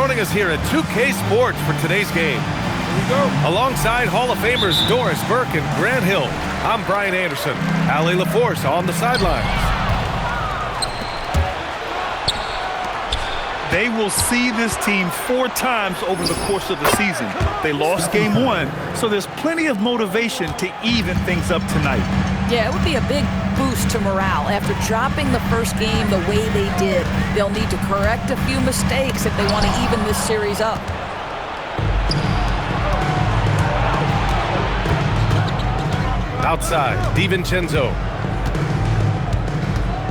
joining us here at 2K Sports for today's game. Here we go. Alongside Hall of Famers Doris Burke and Grant Hill, I'm Brian Anderson. Allie LaForce on the sidelines. They will see this team 4 times over the course of the season. They lost game 1, so there's plenty of motivation to even things up tonight. Yeah, it would be a big boost to morale. After dropping the first game the way they did, they'll need to correct a few mistakes if they want to even this series up. Outside, DiVincenzo.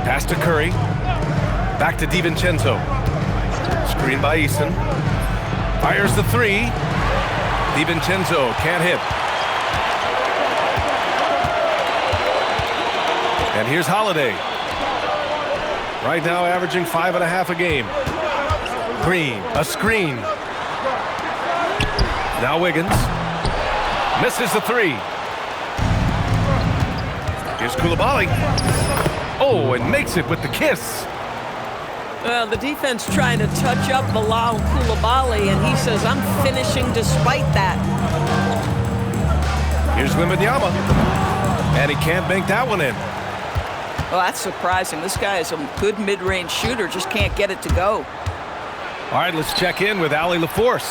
Pass to Curry. Back to DiVincenzo. Screen by Eason. Fires the 3. DiVincenzo can't hit. And here's Holiday. Right now averaging 5.5 a game. Green, a screen. Now Wiggins. Misses the 3. Here's Coulibaly. Oh, and makes it with the kiss. Well, the defense trying to touch up Bilal Coulibaly, and he says, I'm finishing despite that. Here's Wembanyama. And he can't bank that one in. Well, that's surprising. This guy is a good mid-range shooter, just can't get it to go. All right, let's check in with Allie LaForce.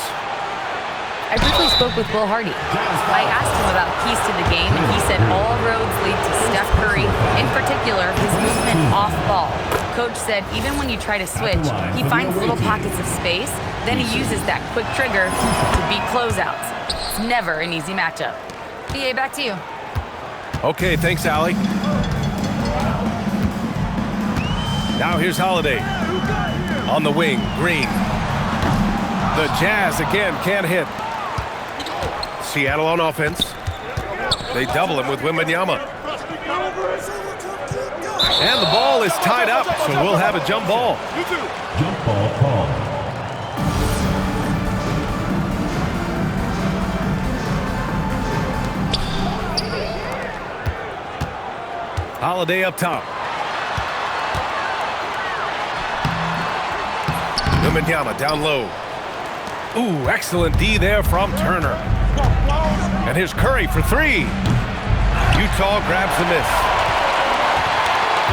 I briefly spoke with Will Hardy. I asked him about keys to the game, and he said all roads lead to Steph Curry, in particular, his movement off ball. Coach said even when you try to switch, he finds little pockets of space, then he uses that quick trigger to beat closeouts. It's never an easy matchup. BA, back to you. Okay, thanks, Allie. Now here's Holiday. On the wing, Green. The Jazz again can't hit. Seattle on offense. They double him with Wembanyama. And the ball is tied up, so we'll have a jump ball. Jump ball call. Holiday up top. Wembanyama down low. Ooh, excellent D there from Turner. And here's Curry for 3. Utah grabs the miss.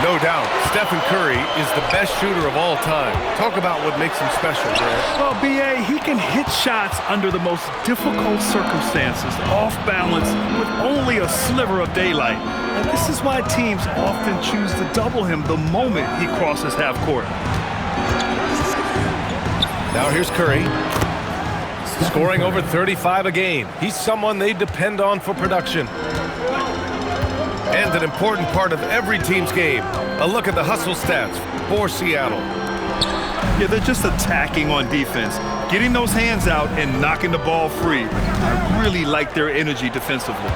No doubt, Stephen Curry is the best shooter of all time. Talk about what makes him special, Grant. Well, B.A., he can hit shots under the most difficult circumstances, off balance, with only a sliver of daylight. And this is why teams often choose to double him the moment he crosses half court. Now here's Curry. Scoring over 35 a game. He's someone they depend on for production. And an important part of every team's game. A look at the hustle stats for Seattle. Yeah, they're just attacking on defense, getting those hands out and knocking the ball free. I really like their energy defensively.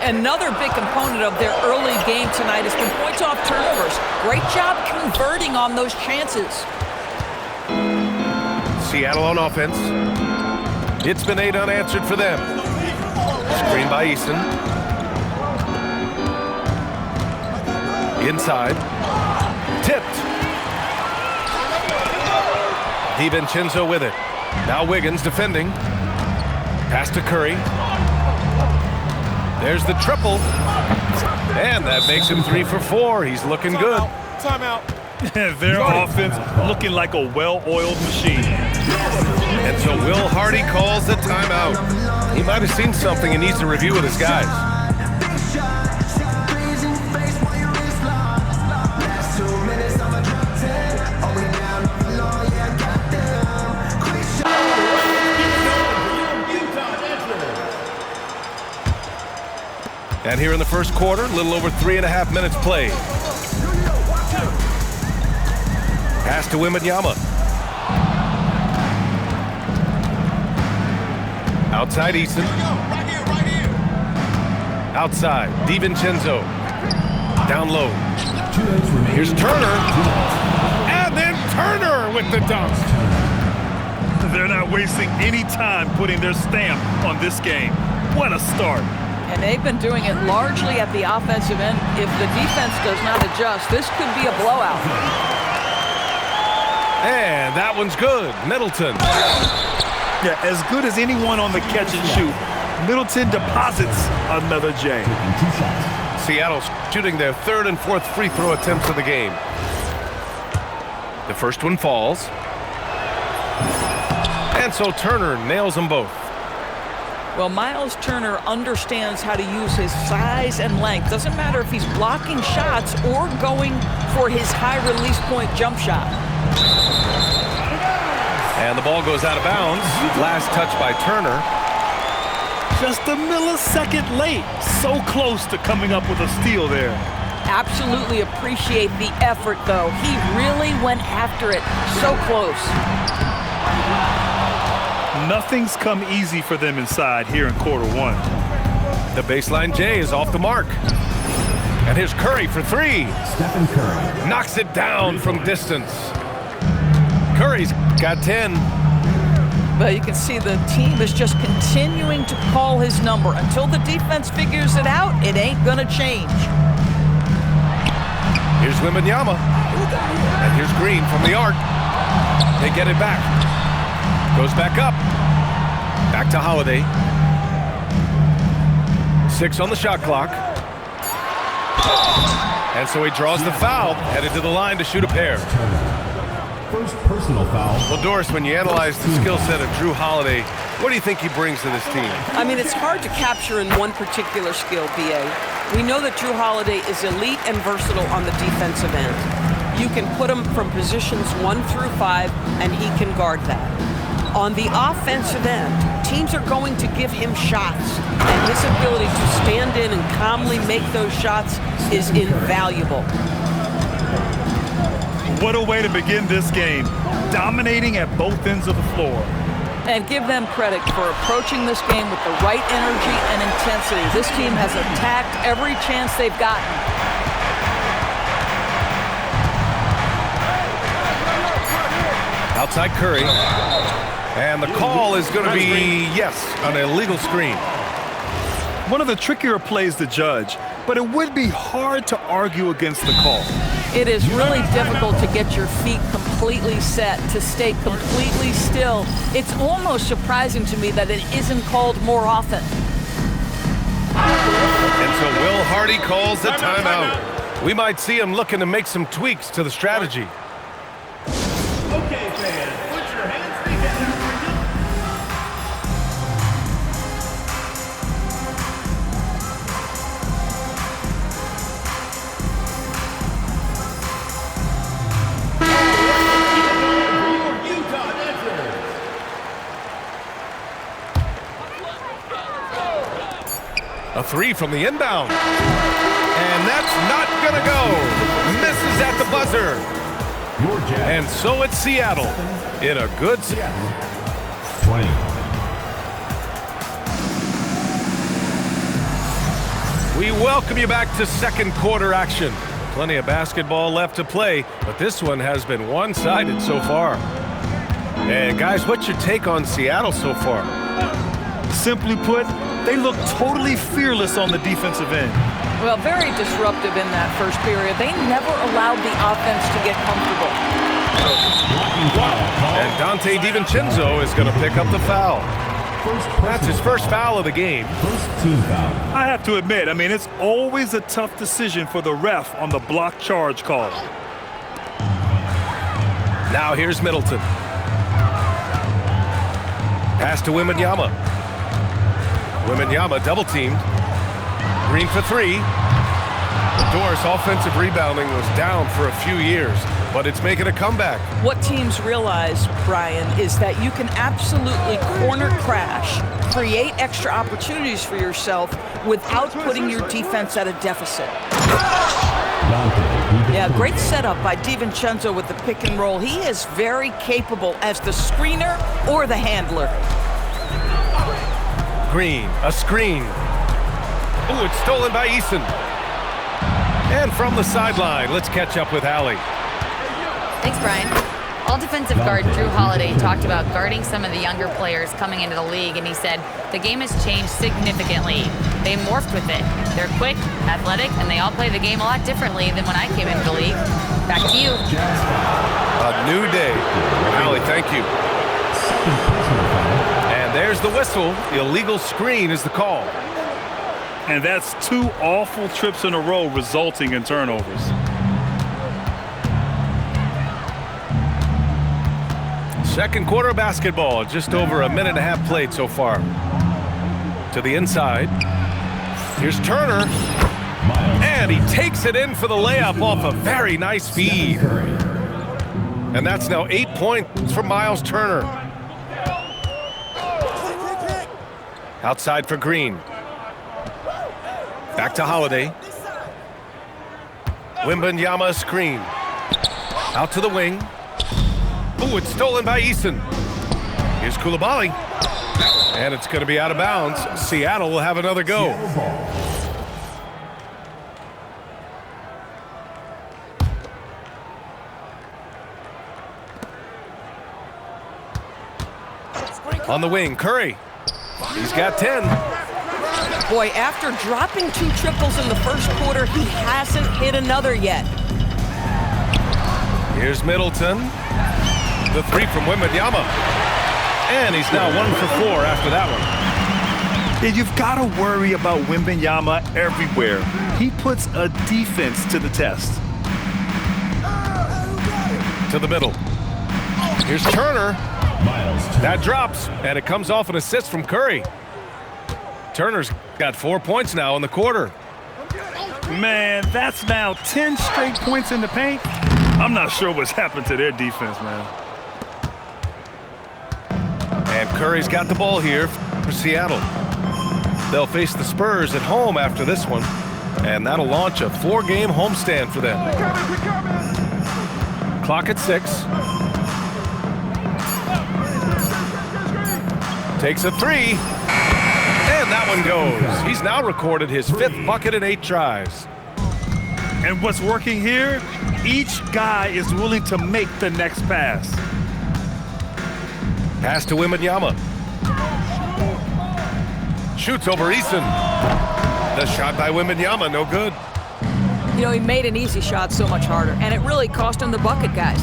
Another big component of their early game tonight has been points off turnovers. Great job converting on those chances. Seattle on offense. It's been 8 unanswered for them. Screen by Eason. Inside. Tipped. DiVincenzo with it. Now Wiggins defending. Pass to Curry. There's the triple. And that makes him 3 for 4. He's looking good. Timeout. Their offense looking like a well-oiled machine. And so Will Hardy calls the timeout. He might have seen something and needs to review with his guys. And here in the first quarter, a little over 3.5 minutes played. Pass to Wembanyama. Outside Eason. Outside, DiVincenzo. Down low. Here's Turner. And then Turner with the dunk. They're not wasting any time putting their stamp on this game. What a start. And they've been doing it largely at the offensive end. If the defense does not adjust, this could be a blowout. And that one's good. Middleton. Yeah, as good as anyone on the catch and shoot. Middleton deposits another J. Seattle's shooting their third and fourth free throw attempts of the game. The first one falls. And so Turner nails them both. Well, Miles Turner understands how to use his size and length. Doesn't matter if he's blocking shots or going for his high release point jump shot. And the ball goes out of bounds. Last touch by Turner. Just a millisecond late. So close to coming up with a steal there. Absolutely appreciate the effort, though. He really went after it. So close. Nothing's come easy for them inside here in quarter one. The baseline J is off the mark. And here's Curry for three. Stephen Curry. Knocks it down from distance. Curry's got 10. But you can see the team is just continuing to call his number. Until the defense figures it out, it ain't going to change. Here's Wembanyama. And here's Green from the arc. They get it back. Goes back up. Back to Holiday. 6 on the shot clock. And so he draws the foul, headed to the line to shoot a pair. First personal foul. Well, Doris, when you analyze the skill set of Jrue Holiday, what do you think he brings to this team? I mean, it's hard to capture in one particular skill, B.A. We know that Jrue Holiday is elite and versatile on the defensive end. You can put him from positions 1 through 5, and he can guard that. On the offensive end, teams are going to give him shots, and his ability to stand in and calmly make those shots is invaluable. What a way to begin this game, dominating at both ends of the floor. And give them credit for approaching this game with the right energy and intensity. This team has attacked every chance they've gotten. Outside Curry. And the call is going to be, yes, an illegal screen. One of the trickier plays to judge, but it would be hard to argue against the call. It is really difficult to get your feet completely set, to stay completely still. It's almost surprising to me that it isn't called more often. And so Will Hardy calls the timeout. We might see him looking to make some tweaks to the strategy. Okay, fans, put your hands together. A three from the inbound. And that's not gonna go. Misses at the buzzer. And so it's Seattle in a good 20. We welcome you back to second quarter action. Plenty of basketball left to play, but this one has been one-sided so far. And guys, what's your take on Seattle so far? Simply put, they look totally fearless on the defensive end. Well, very disruptive in that first period. They never allowed the offense to get comfortable. And Dante DiVincenzo is going to pick up the foul. That's his first foul of the game. First team foul. I have to admit, it's always a tough decision for the ref on the block charge call. Now here's Middleton. Pass to Wembanyama. Wembanyama double teamed. Green for three. Doris offensive rebounding was down for a few years, but it's making a comeback. What teams realize, Brian, is that you can absolutely corner crash, create extra opportunities for yourself without putting your defense at a deficit. Yeah, great setup by DiVincenzo with the pick and roll. He is very capable as the screener or the handler. Green, a screen. Oh, it's stolen by Eason. And from the sideline, let's catch up with Allie. Thanks, Brian. All defensive guard Jrue Holiday talked about guarding some of the younger players coming into the league, and he said, the game has changed significantly. They morphed with it. They're quick, athletic, and they all play the game a lot differently than when I came into the league. Back to you. A A new day. Allie, thank you. And there's the whistle. The illegal screen is the call. And that's 2 awful trips in a row resulting in turnovers. Second quarter of basketball, just over a minute and a half played so far. To the inside. Here's Turner. And he takes it in for the layup off a very nice feed. And that's now 8 points for Miles Turner. Outside for Green. Back to Holiday. Wembanyama screen. Out to the wing. Ooh, it's stolen by Eason. Here's Coulibaly. And it's going to be out of bounds. Seattle will have another go. On the wing, Curry. He's got 10. Boy, after dropping 2 triples in the first quarter, he hasn't hit another yet. Here's Middleton. The 3 from Wembanyama. And he's now 1 for 4 after that one. Yeah, you've got to worry about Wembanyama everywhere. He puts a defense to the test. To the middle. Here's Turner. That drops, and it comes off an assist from Curry. Turner's got 4 points now in the quarter. Man, that's now 10 straight points in the paint. I'm not sure what's happened to their defense, man. And Curry's got the ball here for Seattle. They'll face the Spurs at home after this one, and that'll launch a 4-game homestand for them. Clock at 6. Takes a 3. And that one goes. He's now recorded his 5th bucket in 8 tries. And what's working here? Each guy is willing to make the next pass. Pass to Wembanyama. Shoots over Eason. The shot by Wembanyama, no good. You know, he made an easy shot so much harder, and it really cost him the bucket, guys.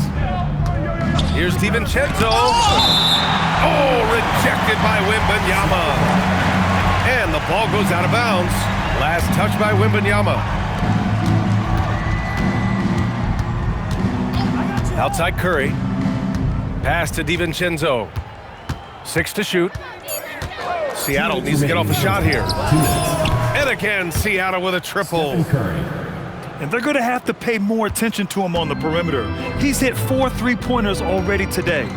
Here's DiVincenzo. Oh, rejected by Wembanyama. And the ball goes out of bounds. Last touch by Wembanyama. Outside Curry. Pass to DiVincenzo. 6 to shoot. Seattle needs to get off a shot here. And again, Seattle with a triple. And they're going to have to pay more attention to him on the perimeter. He's hit 4 3-pointers already today.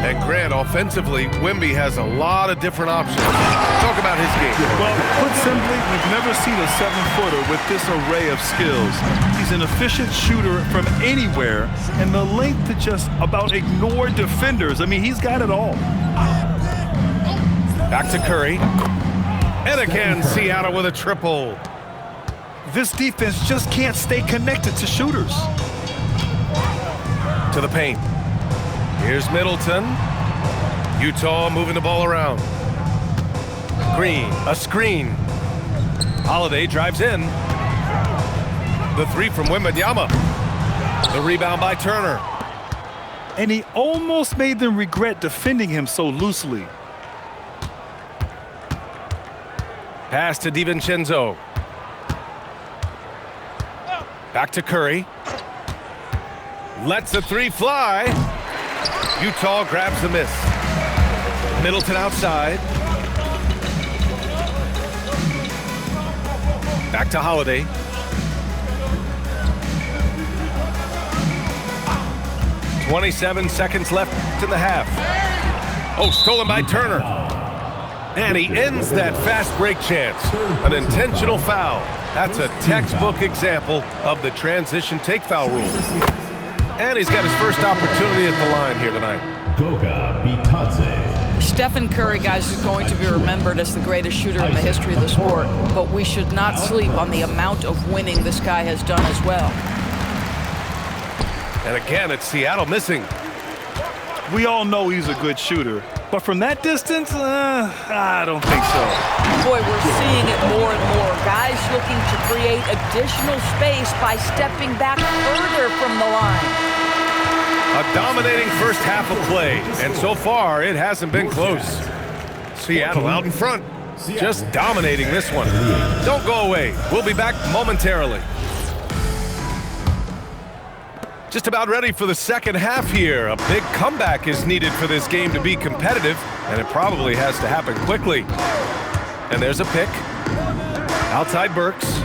And Grant, offensively, Wemby has a lot of different options. Talk about his game. Well, put simply, we've never seen a 7-footer with this array of skills. He's an efficient shooter from anywhere, and the length to just about ignore defenders. I mean, he's got it all. Back to Curry. And again, Seattle with a triple. This defense just can't stay connected to shooters. To the paint. Here's Middleton. Utah moving the ball around. Green, a screen. Holiday drives in. The 3 from Wembanyama. The rebound by Turner. And he almost made them regret defending him so loosely. Pass to DiVincenzo. Back to Curry. Lets the 3 fly. Utah grabs the miss. Middleton outside. Back to Holiday. "27 seconds left in the half. Oh, stolen by Turner. And he ends that fast break chance. An intentional foul. That's a textbook example of the transition take foul rule. And he's got his first opportunity at the line here tonight. Goga Bitadze. Stephen Curry, guys, is going to be remembered as the greatest shooter in the history of the sport, but we should not sleep on the amount of winning this guy has done as well. And again, it's Seattle missing. We all know he's a good shooter, but from that distance, I don't think so. Boy, we're seeing it more and more. Guys looking to create additional space by stepping back further from the line. A dominating first half of play, and so far it hasn't been close. Seattle out in front, just dominating this one. Don't go away. We'll be back momentarily. Just about ready for the second half here. A big comeback is needed for this game to be competitive, and it probably has to happen quickly. And there's a pick. Outside Burks.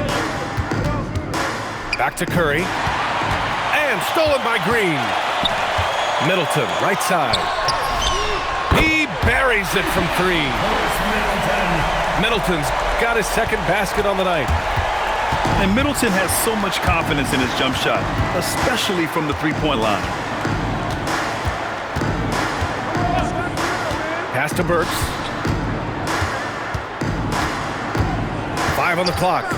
Back to Curry. And stolen by Green. Middleton, right side. He buries it from three. Middleton's got his second basket on the night. And Middleton has so much confidence in his jump shot, especially from the three-point line. Pass to Burks. 5 on the clock.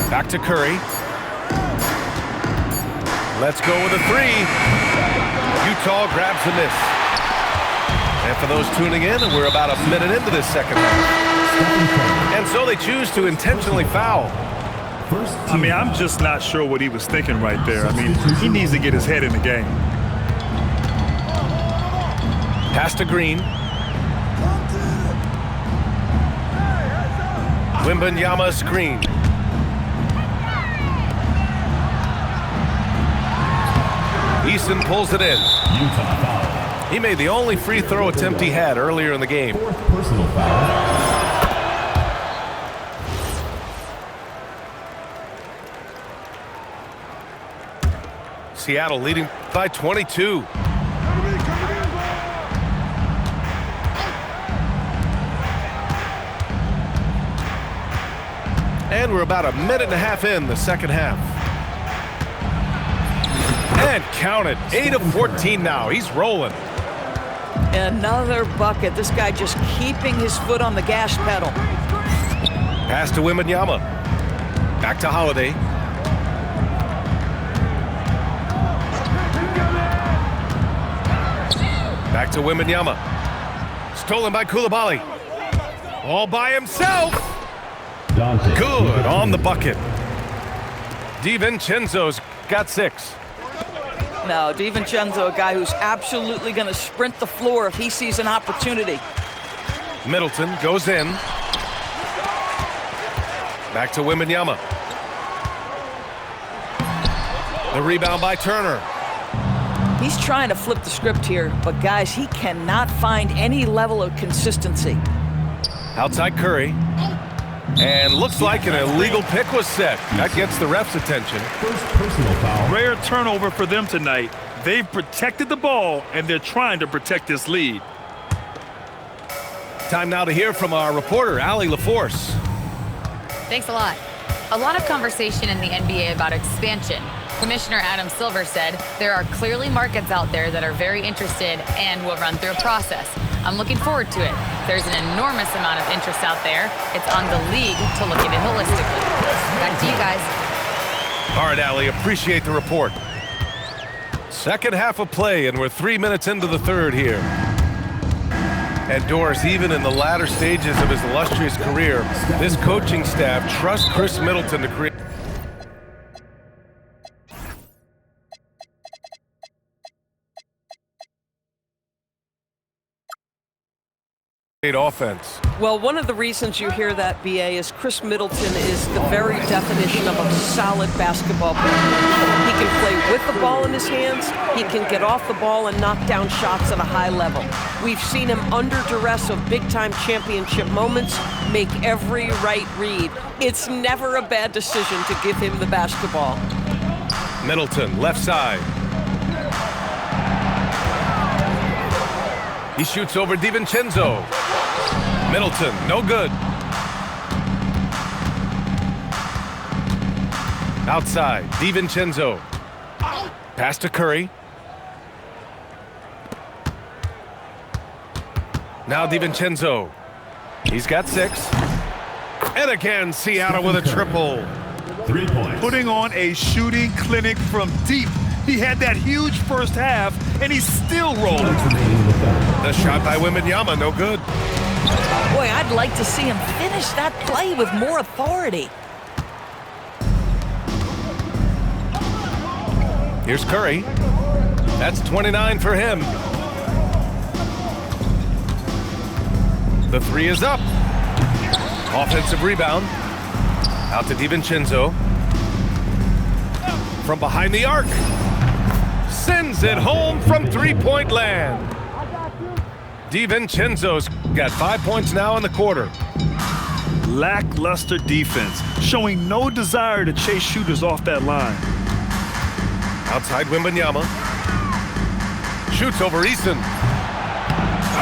Back to Curry. Let's go with a three. Utah grabs the miss. And for those tuning in, we're about a minute into this second half. And so they choose to intentionally foul. I mean, I'm just not sure what he was thinking right there. I mean, he needs to get his head in the game. Pass to Green. Wembanyama screen. Eason pulls it in. He made the only free throw attempt he had earlier in the game. Personal foul. Seattle leading by 22. And we're about a minute and a half in the second half. And count it, 8 of 14 now. He's rolling. Another bucket. This guy just keeping his foot on the gas pedal. Pass to Wembanyama. Back to Holiday. Back to Wembanyama. Stolen by Coulibaly. All by himself. Good on the bucket. DiVincenzo's got 6. No, DiVincenzo, a guy who's absolutely going to sprint the floor if he sees an opportunity. Middleton goes in. Back to Wembanyama. The rebound by Turner. He's trying to flip the script here, but guys, he cannot find any level of consistency. Outside Curry. And looks like an illegal pick was set. That gets the ref's attention. First personal foul. Rare turnover for them tonight. They've protected the ball, and they're trying to protect this lead. Time now to hear from our reporter, Allie LaForce. Thanks a lot. A lot of conversation in the NBA about expansion. Commissioner Adam Silver said there are clearly markets out there that are very interested and will run through a process. I'm looking forward to it. There's an enormous amount of interest out there. It's on the league to look at it holistically. Back to you guys. All right, Allie, appreciate the report. Second half of play, and we're 3 minutes into the third here. And Doris, even in the latter stages of his illustrious career, this coaching staff trusts Chris Middleton to create offense. Well, one of the reasons you hear that, BA, is Chris Middleton is the very definition of a solid basketball player. He can play with the ball in his hands. He can get off the ball and knock down shots at a high level. We've seen him under duress of big-time championship moments make every right read. It's never a bad decision to give him the basketball. Middleton, left side. He shoots over DiVincenzo. Middleton, no good. Outside, DiVincenzo. Pass to Curry. Now DiVincenzo. He's got 6. And again, Seattle with a triple. 3 points. Putting on a shooting clinic from deep. He had that huge first half, and he's still rolling. The shot by Wembanyama, no good. Boy, I'd like to see him finish that play with more authority. Here's Curry. That's 29 for him. The three is up. Offensive rebound. Out to DiVincenzo. From behind the arc. Sends it home from three-point land. DiVincenzo's got 5 points now in the quarter. Lackluster defense, showing no desire to chase shooters off that line. Outside Wembanyama. Shoots over Eason.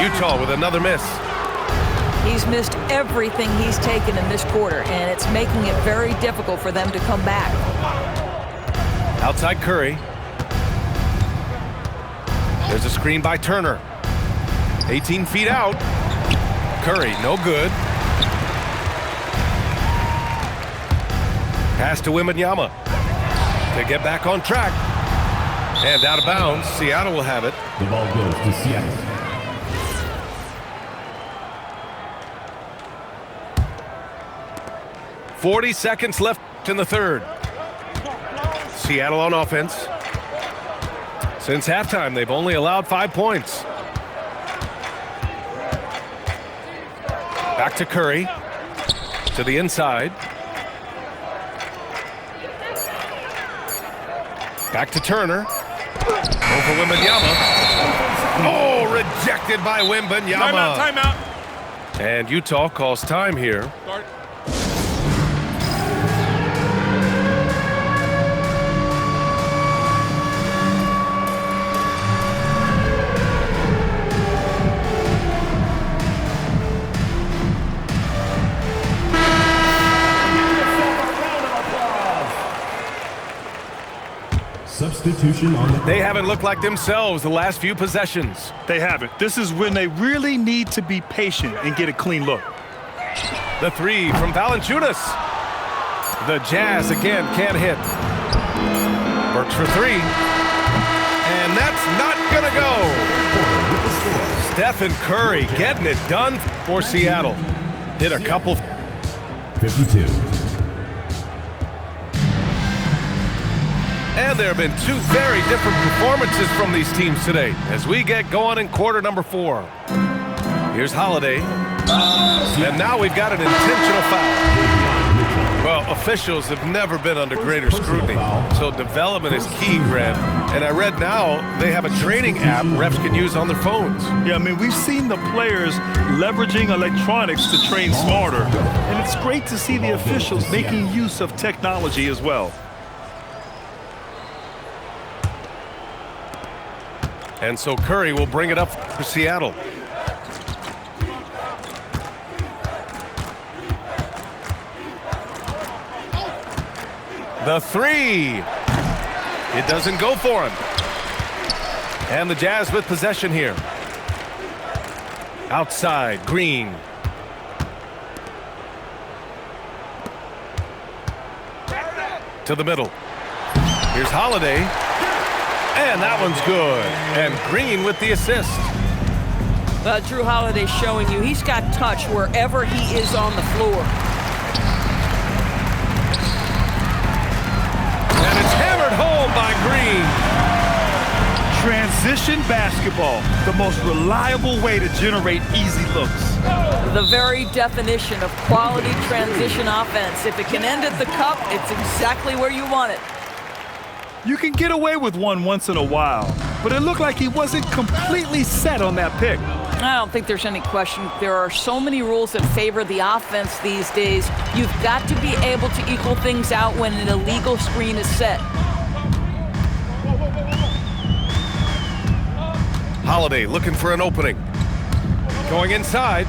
Utah with another miss. He's missed everything he's taken in this quarter, and it's making it very difficult for them to come back. Outside Curry. There's a screen by Turner. 18 feet out. Curry, no good. Pass to Wembanyama to get back on track. And out of bounds. Seattle will have it. The ball goes to Seattle. .40 seconds left in the third. Seattle on offense. Since halftime, they've only allowed 5 points. Back to Curry. To the inside. Back to Turner. Over Wembanyama. Oh, rejected by Wembanyama. Timeout. And Utah calls time here. Start. Substitution on the They haven't looked like themselves the last few possessions. They haven't. This is when they really need to be patient and get a clean look. The three from Valanciunas. The Jazz again can't hit. Works for three. And that's not gonna go. Stephen Curry getting it done for Seattle. Hit a couple. 52. And there have been two very different performances from these teams today as we get going in quarter number 4. Here's Holiday. And now we've got an intentional foul. Well, officials have never been under greater scrutiny, so development is key, Grant. And I read now they have a training app refs can use on their phones. Yeah, I mean, we've seen the players leveraging electronics to train smarter, and it's great to see the officials making use of technology as well. And so Curry will bring it up for Seattle. The three. It doesn't go for him. And the Jazz with possession here. Outside, Green. To the middle. Here's Holiday. And that one's good. And Green with the assist. Drew Holiday showing you he's got touch wherever he is on the floor. And it's hammered home by Green. Transition basketball, the most reliable way to generate easy looks. The very definition of quality transition offense. If it can end at the cup, it's exactly where you want it. You can get away with one once in a while, but it looked like he wasn't completely set on that pick. I don't think there's any question. There are so many rules that favor the offense these days. You've got to be able to equal things out when an illegal screen is set. Holiday looking for an opening. Going inside.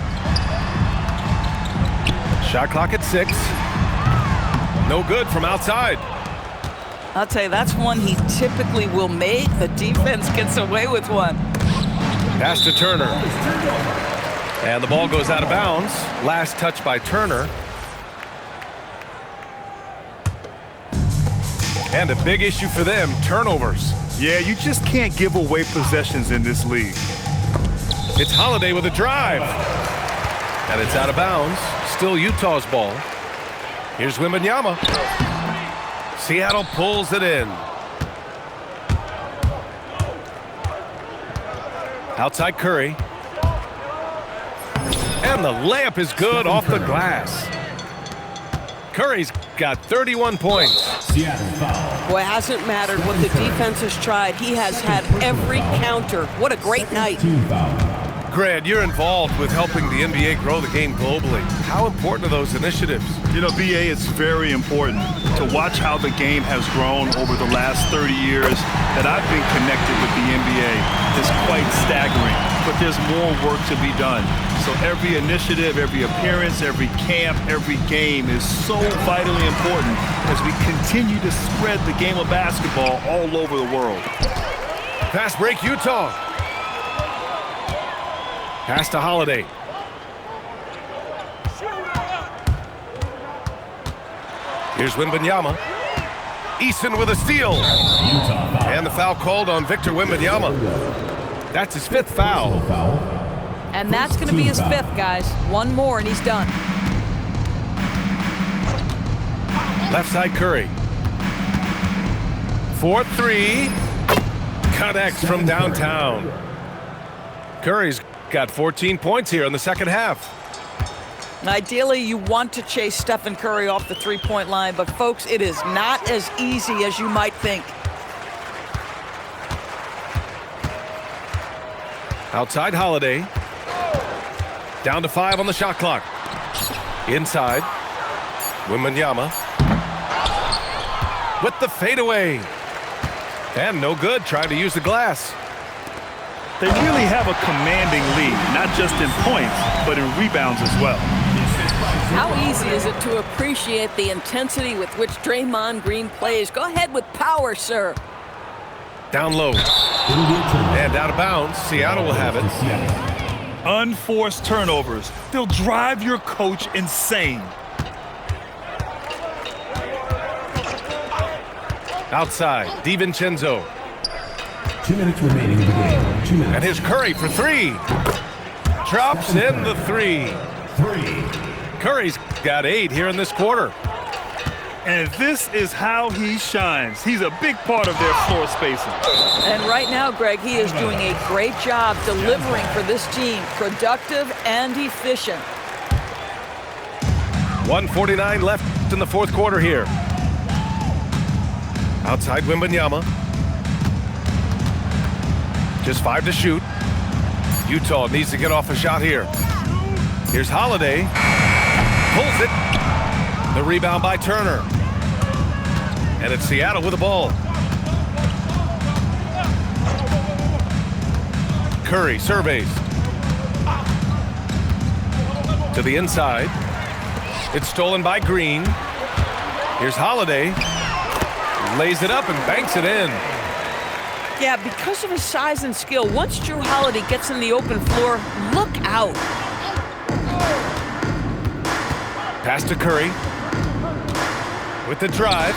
Shot clock at 6. No good from outside. I'll tell you, that's one he typically will make. The defense gets away with one. Pass to Turner. And the ball goes out of bounds. Last touch by Turner. And a big issue for them, turnovers. Yeah, you just can't give away possessions in this league. It's Holiday with a drive. And it's out of bounds. Still Utah's ball. Here's Wembanyama. Seattle pulls it in. Outside Curry. And the layup is good off the glass. Curry's got 31 points. Seattle foul. Boy, it hasn't mattered what the defense has tried. He has had every counter. What a great night. Team foul. Grant, you're involved with helping the NBA grow the game globally. How important are those initiatives? You know, BA, it's very important to watch how the game has grown over the last 30 years that I've been connected with the NBA. It's quite staggering, but there's more work to be done. So every initiative, every appearance, every camp, every game is so vitally important as we continue to spread the game of basketball all over the world. Fast break, Utah. Pass to Holiday. Here's Wembanyama. Eason with a steal. Utah foul. And the foul called on Victor Wembanyama. That's his 5th foul. Foul. And that's going to be his 5th, guys. One more and he's done. Left side Curry. 4-3. Connects from downtown. Curry's got 14 points here in the second half. Ideally, you want to chase Stephen Curry off the three-point line, but folks, it is not as easy as you might think. Outside Holiday. Down to 5 on the shot clock. Inside. Wembanyama. With the fadeaway. And no good, trying to use the glass. They really have a commanding lead, not just in points, but in rebounds as well. How easy is it to appreciate the intensity with which Draymond Green plays? Go ahead with power, sir. Down low. And out of bounds. Seattle will have it. Unforced turnovers. They'll drive your coach insane. Outside, DiVincenzo. 2 minutes remaining in the game. 2 minutes. And here's Curry for 3. Drops in the 3. 3. Curry's got 8 here in this quarter. And this is how he shines. He's a big part of their floor spacing. And right now, Greg, he is doing a great job delivering for this team. Productive and efficient. 1:49 left in the 4th quarter here. Outside Wembanyama. Just 5 to shoot. Utah needs to get off a shot here. Here's Holiday. Pulls it. The rebound by Turner. And it's Seattle with the ball. Curry surveys. To the inside. It's stolen by Green. Here's Holiday. Lays it up and banks it in. Yeah, because of his size and skill, once Jrue Holiday gets in the open floor, look out. Pass to Curry. With the drive.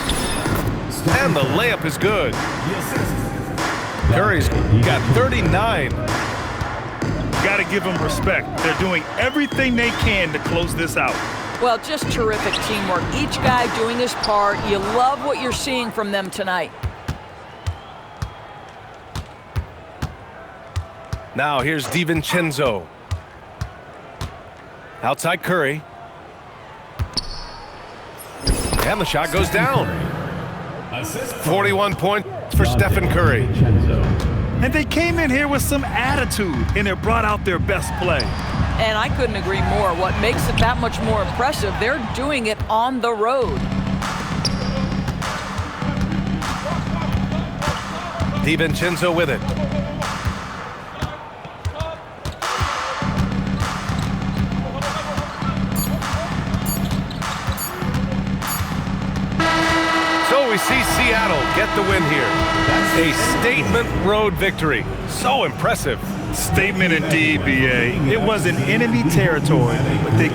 And the layup is good. Curry's got 39. Got to give them respect. They're doing everything they can to close this out. Well, just terrific teamwork. Each guy doing his part. You love what you're seeing from them tonight. Now here's DiVincenzo. Outside Curry. And the shot goes down. 41 points for Stephen Curry. And they came in here with some attitude, and it brought out their best play. And I couldn't agree more. What makes it that much more impressive, they're doing it on the road. DiVincenzo with it. So we see Seattle get the win here. A statement road victory. So impressive. Statement indeed, BA. It was in enemy territory, but they